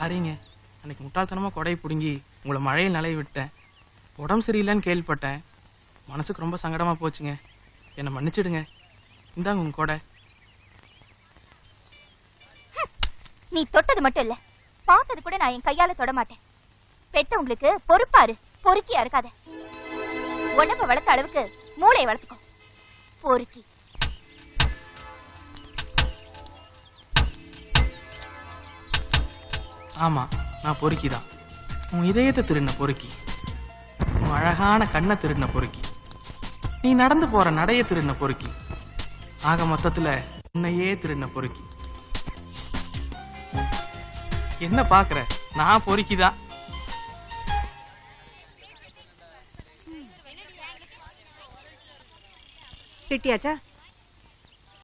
சாரிங்க, அன்னைக்கு முட்டாள்தனமா கொடையை பிடுங்கி உங்களை மழையில் நலைய விட்டேன். உடம்பு சரியில்லைன்னு கேள்விப்பட்டேன். மனசுக்கு ரொம்ப சங்கடமா போச்சுங்க. என்னை மன்னிச்சிடுங்க. இந்தாங்க உங்க கொடை. நீ தொட்டது மட்டும் இல்ல, பார்த்தது கூட நான் என் கையால தொட மாட்டேன். பெத்தவங்களுக்கு பொறுப்பாரு, பொறுக்கியா இருக்காத. உடம்ப வளர்த்த அளவுக்கு மூளையை வளர்த்துக்கோ, பொறுக்கி. ஆமா, நான் பொறுக்கிதான். உன் இதயத்தை திருடின பொறுக்கி, உன் அழகான கண்ணை திருடின பொறுக்கி, நீ நடந்து போற நடைய திருடின பொறுக்கி, ஆக மொத்தத்துல உன்னையே திருடின பொறுக்கி. என்ன பாக்குற? நான் பொறுக்கிதான். திட்டியாச்சா?